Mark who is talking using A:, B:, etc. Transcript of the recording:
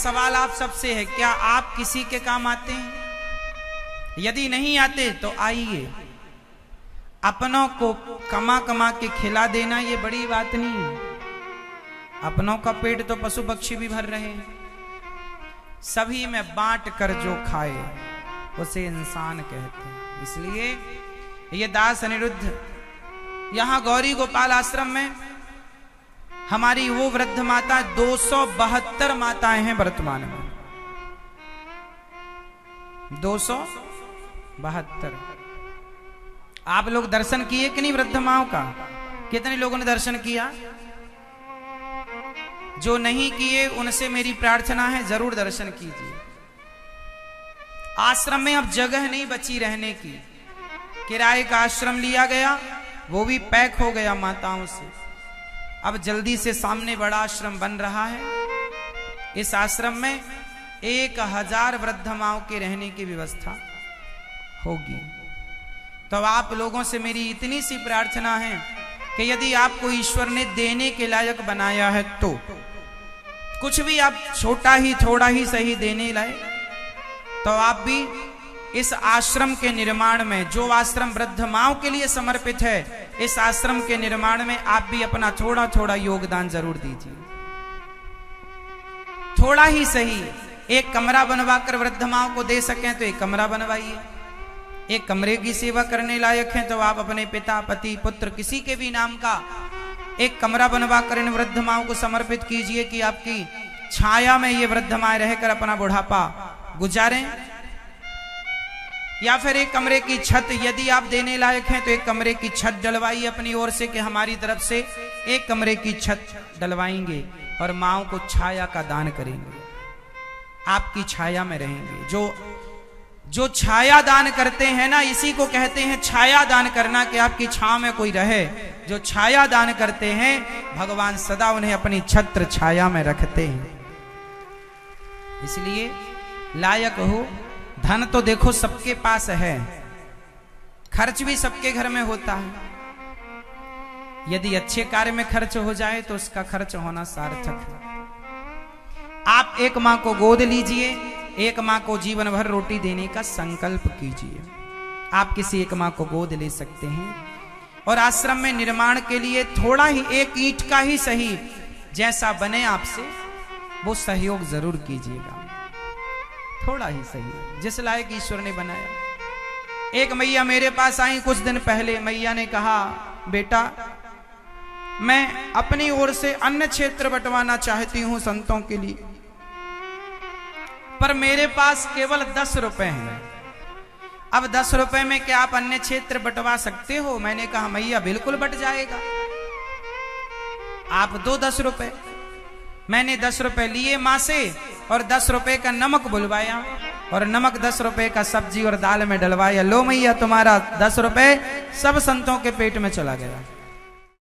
A: सवाल आप सबसे है, क्या आप किसी के काम आते हैं? यदि नहीं आते तो आइए। अपनों को कमा कमा के खिला देना ये बड़ी बात नहीं है। अपनों का पेट तो पशु पक्षी भी भर रहे हैं। सभी में बांट कर जो खाए उसे इंसान कहते हैं। इसलिए ये दास अनिरुद्ध यहां गौरी गोपाल आश्रम में हमारी वो वृद्ध माता 272 माताएं हैं वर्तमान में, 272। आप लोग दर्शन किए कि नहीं वृद्ध माओं का? कितने लोगों ने दर्शन किया? जो नहीं किए उनसे मेरी प्रार्थना है, जरूर दर्शन कीजिए। आश्रम में अब जगह नहीं बची रहने की। किराए का आश्रम लिया गया, वो भी पैक हो गया माताओं से। अब जल्दी से सामने बड़ा आश्रम बन रहा है। इस आश्रम में 1000 वृद्ध माओं के रहने की व्यवस्था होगी। तो आप लोगों से मेरी इतनी सी प्रार्थना है कि यदि आपको ईश्वर ने देने के लायक बनाया है तो कुछ भी आप छोटा ही थोड़ा ही सही देने लाए, तो आप भी इस आश्रम के निर्माण में, जो आश्रम वृद्ध माओं के लिए समर्पित है, इस आश्रम के निर्माण में आप भी अपना थोड़ा थोड़ा योगदान जरूर दीजिए। थोड़ा ही सही। एक कमरा बनवाकर वृद्ध माओं को दे सकें तो एक कमरा बनवाइए। एक कमरे की सेवा करने लायक है तो आप अपने पिता, पति, पुत्र, किसी के भी नाम का एक कमरा बनवाकर इन वृद्ध माओं को समर्पित कीजिए कि आपकी छाया में ये वृद्ध माएं रहकर अपना बुढ़ापा गुजारें। या फिर एक कमरे की छत, यदि आप देने लायक हैं तो एक कमरे की छत डलवाइए अपनी ओर से कि हमारी तरफ से एक कमरे की छत डलवाएंगे और माओं को छाया का दान करेंगे। आपकी छाया में रहेंगे। जो छाया दान करते हैं ना, इसी को कहते हैं छाया दान करना, कि आपकी छांव में कोई रहे। जो छाया दान करते हैं भगवान सदा उन्हें अपनी छत्र छाया में रखते हैं। इसलिए लायक हो। धन तो देखो सबके पास है, खर्च भी सबके घर में होता है। यदि अच्छे कार्य में खर्च हो जाए तो उसका खर्च होना सार्थक है। आप एक मां को गोद लीजिए, एक मां को जीवन भर रोटी देने का संकल्प कीजिए। आप किसी एक मां को गोद ले सकते हैं और आश्रम में निर्माण के लिए थोड़ा ही, एक ईंट का ही सही, जैसा बने आपसे वो सहयोग जरूर कीजिएगा। थोड़ा ही सही, जिस लायक ईश्वर ने बनाया। एक मैया मेरे पास आई कुछ दिन पहले। मैया ने कहा, बेटा मैं अपनी ओर से अन्य क्षेत्र बंटवाना चाहती हूं संतों के लिए, पर मेरे पास केवल 10 रुपए हैं। अब 10 रुपए में क्या आप अन्य क्षेत्र बंटवा सकते हो? मैंने कहा मैया बिल्कुल बंट जाएगा, आप दो 10 रुपए। मैंने 10 रुपए लिए मां से और 10 रुपए का नमक बुलवाया और नमक 10 रुपए का सब्जी और दाल में डलवाया। लो मैया तुम्हारा 10 रुपए सब संतों के पेट में चला गया।